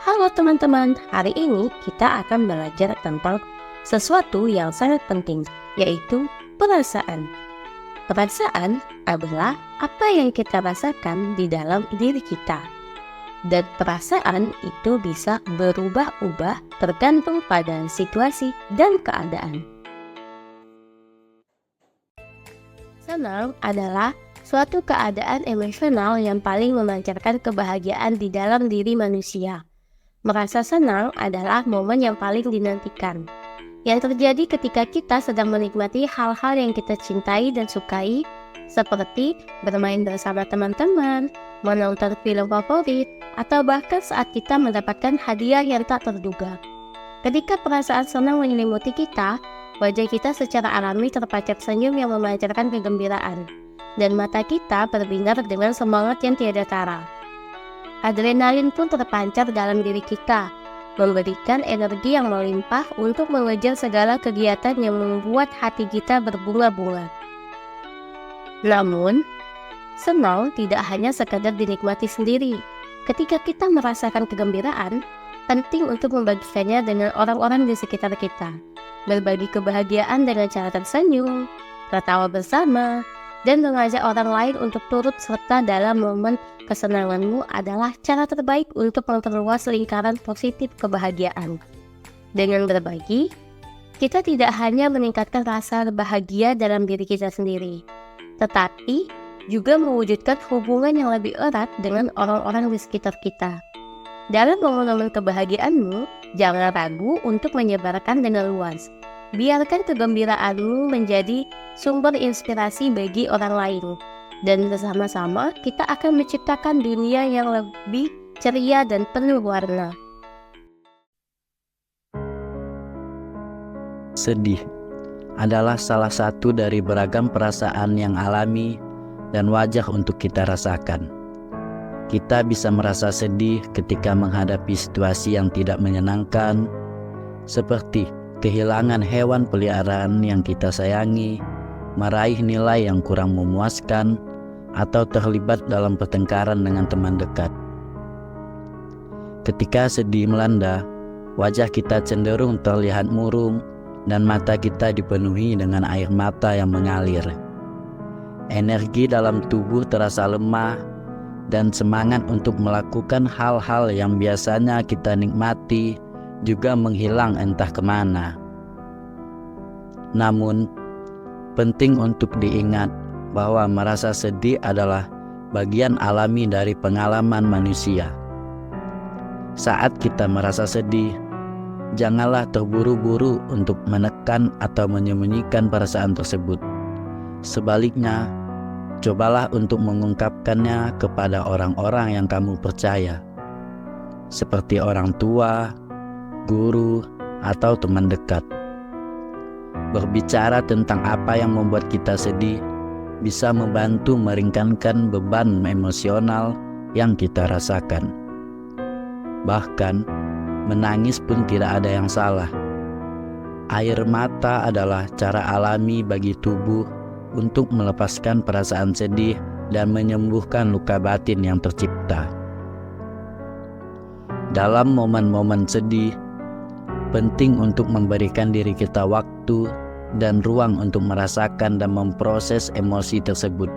Halo teman-teman, hari ini kita akan belajar tentang sesuatu yang sangat penting, yaitu perasaan. Perasaan adalah apa yang kita rasakan di dalam diri kita. Dan perasaan itu bisa berubah-ubah tergantung pada situasi dan keadaan. Senang adalah suatu keadaan emosional yang paling memancarkan kebahagiaan di dalam diri manusia. Merasa senang adalah momen yang paling dinantikan, yang terjadi ketika kita sedang menikmati hal-hal yang kita cintai dan sukai, seperti bermain bersama teman-teman, menonton film favorit, atau bahkan saat kita mendapatkan hadiah yang tak terduga. Ketika perasaan senang menyelimuti kita, wajah kita secara alami terpancar senyum yang memancarkan kegembiraan, dan mata kita berbinar dengan semangat yang tiada tara. Adrenalin pun terpancar dalam diri kita, memberikan energi yang melimpah untuk mengejar segala kegiatan yang membuat hati kita berbunga-bunga. Namun, senang tidak hanya sekadar dinikmati sendiri. Ketika kita merasakan kegembiraan, penting untuk membagikannya dengan orang-orang di sekitar kita. Berbagi kebahagiaan dengan cara tersenyum, tertawa bersama, dan mengajak orang lain untuk turut serta dalam momen kesenanganmu adalah cara terbaik untuk memperluas lingkaran positif kebahagiaan. Dengan berbagi, kita tidak hanya meningkatkan rasa bahagia dalam diri kita sendiri, tetapi juga mewujudkan hubungan yang lebih erat dengan orang-orang di sekitar kita. Dalam momen-momen kebahagiaanmu, jangan ragu untuk menyebarkan dengan luas. Biarkan kegembiraanmu menjadi sumber inspirasi bagi orang lain. Dan bersama-sama kita akan menciptakan dunia yang lebih ceria dan penuh warna. Sedih adalah salah satu dari beragam perasaan yang alami dan wajar untuk kita rasakan. Kita bisa merasa sedih ketika menghadapi situasi yang tidak menyenangkan, seperti kehilangan hewan peliharaan yang kita sayangi, meraih nilai yang kurang memuaskan, atau terlibat dalam pertengkaran dengan teman dekat. Ketika sedih melanda, wajah kita cenderung terlihat murung dan mata kita dipenuhi dengan air mata yang mengalir. Energi dalam tubuh terasa lemah dan semangat untuk melakukan hal-hal yang biasanya kita nikmati juga menghilang entah kemana. Namun, penting untuk diingat bahwa merasa sedih adalah bagian alami dari pengalaman manusia. Saat kita merasa sedih, janganlah terburu-buru untuk menekan atau menyembunyikan perasaan tersebut. Sebaliknya, cobalah untuk mengungkapkannya kepada orang-orang yang kamu percaya, seperti orang tua, guru, atau teman dekat. Berbicara tentang apa yang membuat kita sedih bisa membantu meringankan beban emosional yang kita rasakan. Bahkan, menangis pun tidak ada yang salah. Air mata adalah cara alami bagi tubuh untuk melepaskan perasaan sedih dan menyembuhkan luka batin yang tercipta. Dalam momen-momen sedih, penting untuk memberikan diri kita waktu dan ruang untuk merasakan dan memproses emosi tersebut.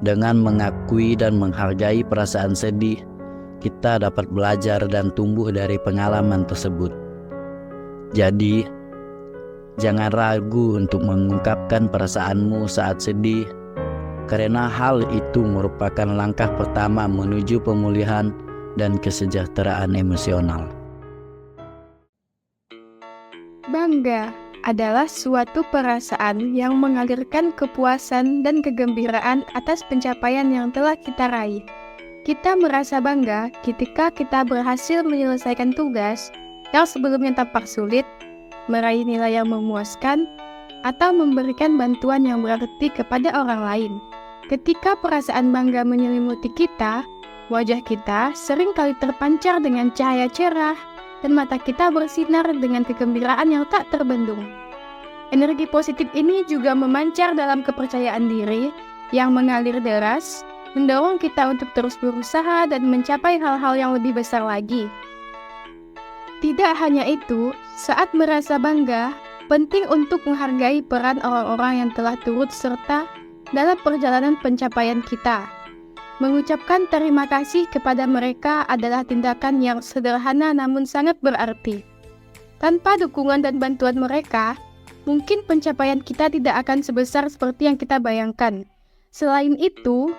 Dengan mengakui dan menghargai perasaan sedih, kita dapat belajar dan tumbuh dari pengalaman tersebut. Jadi, jangan ragu untuk mengungkapkan perasaanmu saat sedih, karena hal itu merupakan langkah pertama menuju pemulihan dan kesejahteraan emosional. Bangga adalah suatu perasaan yang mengalirkan kepuasan dan kegembiraan atas pencapaian yang telah kita raih. Kita merasa bangga ketika kita berhasil menyelesaikan tugas yang sebelumnya tampak sulit, meraih nilai yang memuaskan, atau memberikan bantuan yang berarti kepada orang lain. Ketika perasaan bangga menyelimuti kita, wajah kita sering kali terpancar dengan cahaya cerah, dan mata kita bersinar dengan kegembiraan yang tak terbendung. Energi positif ini juga memancar dalam kepercayaan diri yang mengalir deras, mendorong kita untuk terus berusaha dan mencapai hal-hal yang lebih besar lagi. Tidak hanya itu, saat merasa bangga, penting untuk menghargai peran orang-orang yang telah turut serta dalam perjalanan pencapaian kita. Mengucapkan terima kasih kepada mereka adalah tindakan yang sederhana namun sangat berarti. Tanpa dukungan dan bantuan mereka, mungkin pencapaian kita tidak akan sebesar seperti yang kita bayangkan. Selain itu,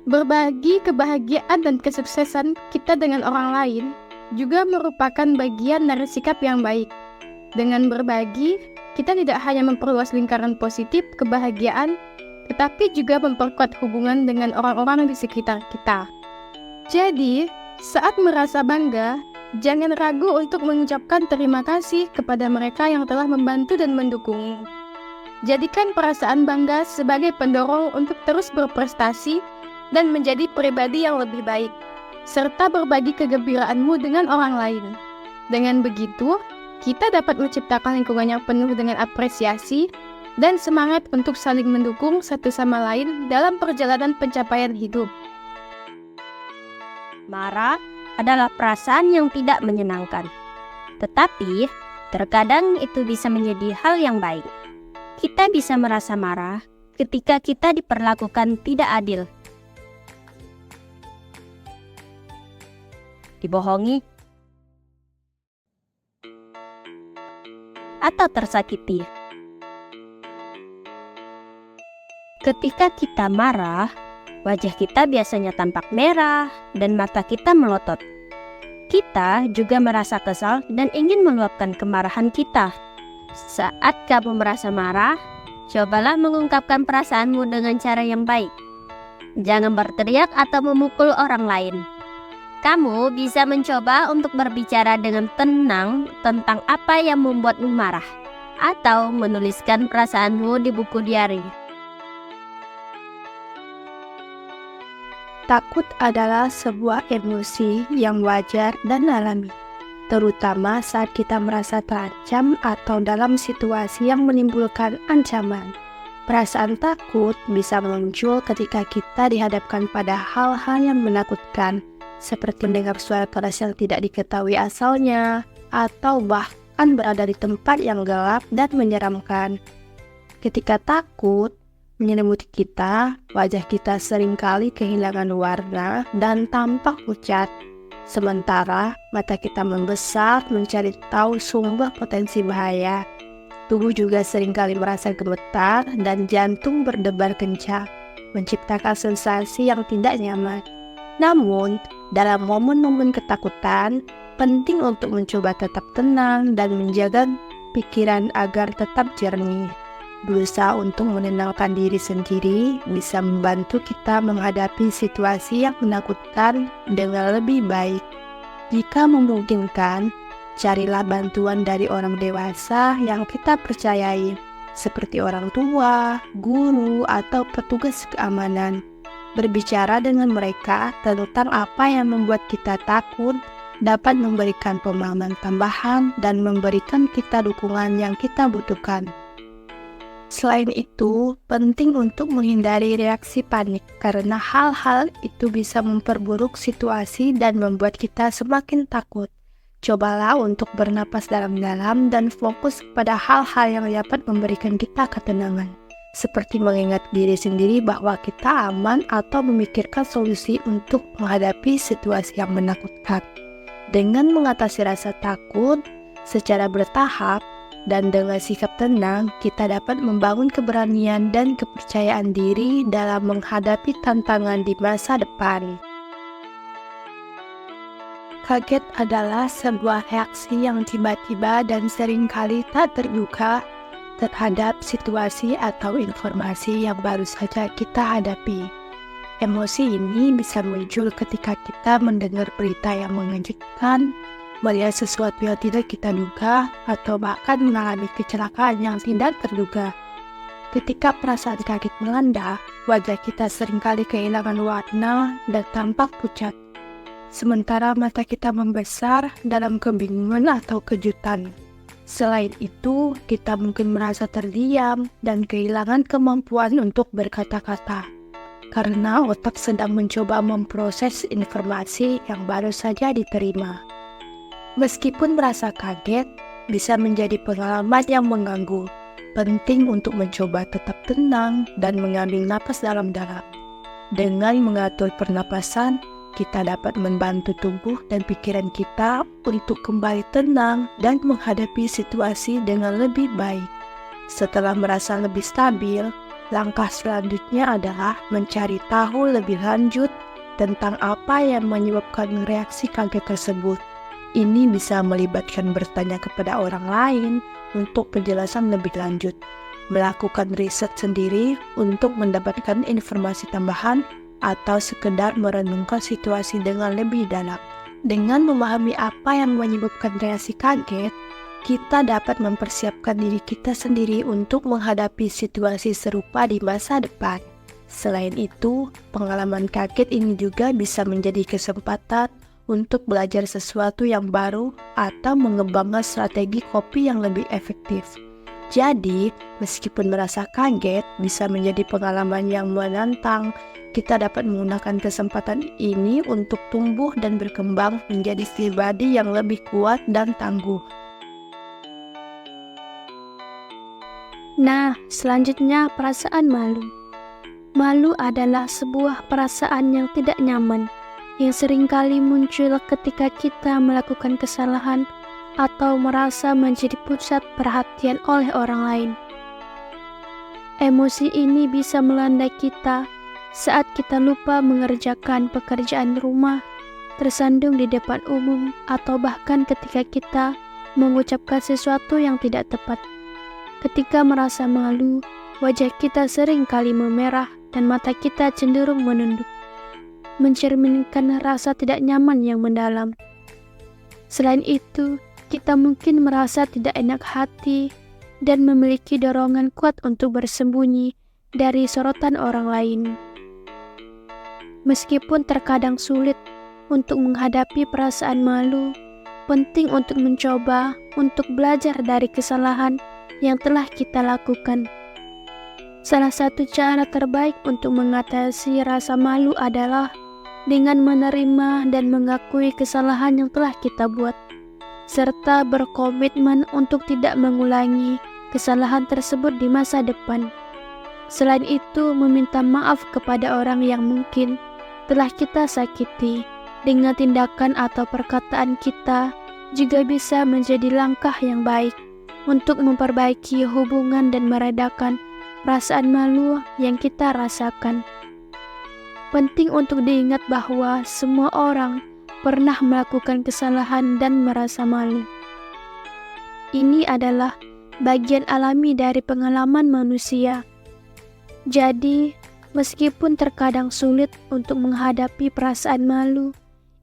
berbagi kebahagiaan dan kesuksesan kita dengan orang lain juga merupakan bagian dari sikap yang baik. Dengan berbagi, kita tidak hanya memperluas lingkaran positif kebahagiaan, tetapi juga memperkuat hubungan dengan orang-orang di sekitar kita. Jadi, saat merasa bangga, jangan ragu untuk mengucapkan terima kasih kepada mereka yang telah membantu dan mendukung. Jadikan perasaan bangga sebagai pendorong untuk terus berprestasi dan menjadi pribadi yang lebih baik, serta berbagi kegembiraanmu dengan orang lain. Dengan begitu, kita dapat menciptakan lingkungan yang penuh dengan apresiasi dan semangat untuk saling mendukung satu sama lain dalam perjalanan pencapaian hidup. Marah adalah perasaan yang tidak menyenangkan, tetapi terkadang itu bisa menjadi hal yang baik. Kita bisa merasa marah ketika kita diperlakukan tidak adil, dibohongi, atau tersakiti. Ketika kita marah, wajah kita biasanya tampak merah dan mata kita melotot. Kita juga merasa kesal dan ingin meluapkan kemarahan kita. Saat kamu merasa marah, cobalah mengungkapkan perasaanmu dengan cara yang baik. Jangan berteriak atau memukul orang lain. Kamu bisa mencoba untuk berbicara dengan tenang tentang apa yang membuatmu marah, atau menuliskan perasaanmu di buku diari. Takut adalah sebuah emosi yang wajar dan alami, terutama saat kita merasa terancam atau dalam situasi yang menimbulkan ancaman. Perasaan takut bisa muncul ketika kita dihadapkan pada hal-hal yang menakutkan, seperti mendengar suara keras yang tidak diketahui asalnya, atau bahkan berada di tempat yang gelap dan menyeramkan. Ketika takut menyelimuti kita, wajah kita seringkali kehilangan warna dan tampak pucat. Sementara mata kita membesar mencari tahu sumber potensi bahaya. Tubuh juga seringkali merasa gemetar dan jantung berdebar kencang, menciptakan sensasi yang tidak nyaman. Namun, dalam momen-momen ketakutan, penting untuk mencoba tetap tenang dan menjaga pikiran agar tetap jernih. Berusaha untuk menenangkan diri sendiri bisa membantu kita menghadapi situasi yang menakutkan dengan lebih baik. Jika memungkinkan, carilah bantuan dari orang dewasa yang kita percayai, seperti orang tua, guru, atau petugas keamanan. Berbicara dengan mereka tentang apa yang membuat kita takut dapat memberikan pemahaman tambahan dan memberikan kita dukungan yang kita butuhkan. Selain itu, penting untuk menghindari reaksi panik karena hal-hal itu bisa memperburuk situasi dan membuat kita semakin takut. Cobalah untuk bernapas dalam-dalam dan fokus pada hal-hal yang dapat memberikan kita ketenangan, seperti mengingat diri sendiri bahwa kita aman atau memikirkan solusi untuk menghadapi situasi yang menakutkan. Dengan mengatasi rasa takut secara bertahap, dan dengan sikap tenang, kita dapat membangun keberanian dan kepercayaan diri dalam menghadapi tantangan di masa depan. Kaget adalah sebuah reaksi yang tiba-tiba dan seringkali tak terduga terhadap situasi atau informasi yang baru saja kita hadapi. Emosi ini bisa muncul ketika kita mendengar berita yang mengejutkan, melihat sesuatu yang tidak kita duga, atau bahkan mengalami kecelakaan yang tidak terduga. Ketika perasaan kaget melanda, wajah kita seringkali kehilangan warna dan tampak pucat, sementara mata kita membesar dalam kebingungan atau kejutan. Selain itu, kita mungkin merasa terdiam dan kehilangan kemampuan untuk berkata-kata, karena otak sedang mencoba memproses informasi yang baru saja diterima. Meskipun merasa kaget, bisa menjadi pengalaman yang mengganggu. Penting untuk mencoba tetap tenang dan mengambil napas dalam-dalam. Dengan mengatur pernapasan, kita dapat membantu tubuh dan pikiran kita untuk kembali tenang dan menghadapi situasi dengan lebih baik. Setelah merasa lebih stabil, langkah selanjutnya adalah mencari tahu lebih lanjut tentang apa yang menyebabkan reaksi kaget tersebut. Ini bisa melibatkan bertanya kepada orang lain untuk penjelasan lebih lanjut, melakukan riset sendiri untuk mendapatkan informasi tambahan, atau sekedar merenungkan situasi dengan lebih dalam. Dengan memahami apa yang menyebabkan reaksi kaget, kita dapat mempersiapkan diri kita sendiri untuk menghadapi situasi serupa di masa depan. Selain itu, pengalaman kaget ini juga bisa menjadi kesempatan untuk belajar sesuatu yang baru atau mengembangkan strategi kopi yang lebih efektif. Jadi, meskipun merasa kaget bisa menjadi pengalaman yang menantang, kita dapat menggunakan kesempatan ini untuk tumbuh dan berkembang menjadi pribadi yang lebih kuat dan tangguh. Nah, selanjutnya perasaan malu. Malu adalah sebuah perasaan yang tidak nyaman, yang seringkali muncul ketika kita melakukan kesalahan atau merasa menjadi pusat perhatian oleh orang lain. Emosi ini bisa melanda kita saat kita lupa mengerjakan pekerjaan rumah, tersandung di depan umum, atau bahkan ketika kita mengucapkan sesuatu yang tidak tepat. Ketika merasa malu, wajah kita sering kali memerah dan mata kita cenderung menunduk, mencerminkan rasa tidak nyaman yang mendalam. Selain itu, kita mungkin merasa tidak enak hati dan memiliki dorongan kuat untuk bersembunyi dari sorotan orang lain. Meskipun terkadang sulit untuk menghadapi perasaan malu, penting untuk mencoba untuk belajar dari kesalahan yang telah kita lakukan. Salah satu cara terbaik untuk mengatasi rasa malu adalah dengan menerima dan mengakui kesalahan yang telah kita buat, serta berkomitmen untuk tidak mengulangi kesalahan tersebut di masa depan. Selain itu, meminta maaf kepada orang yang mungkin telah kita sakiti dengan tindakan atau perkataan kita juga bisa menjadi langkah yang baik untuk memperbaiki hubungan dan meredakan perasaan malu yang kita rasakan. Penting untuk diingat bahwa semua orang pernah melakukan kesalahan dan merasa malu. Ini adalah bagian alami dari pengalaman manusia. Jadi, meskipun terkadang sulit untuk menghadapi perasaan malu,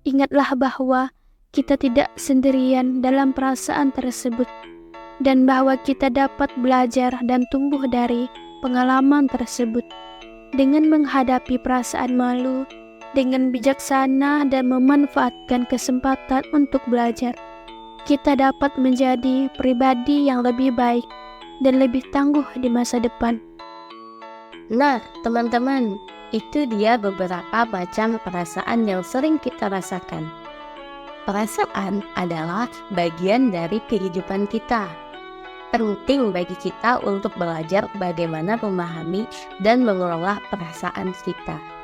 ingatlah bahwa kita tidak sendirian dalam perasaan tersebut, dan bahwa kita dapat belajar dan tumbuh dari pengalaman tersebut. Dengan menghadapi perasaan malu dengan bijaksana dan memanfaatkan kesempatan untuk belajar, kita dapat menjadi pribadi yang lebih baik dan lebih tangguh di masa depan. Nah, teman-teman, itu dia beberapa macam perasaan yang sering kita rasakan. Perasaan adalah bagian dari kehidupan kita. Penting bagi kita untuk belajar bagaimana memahami dan mengelola perasaan kita.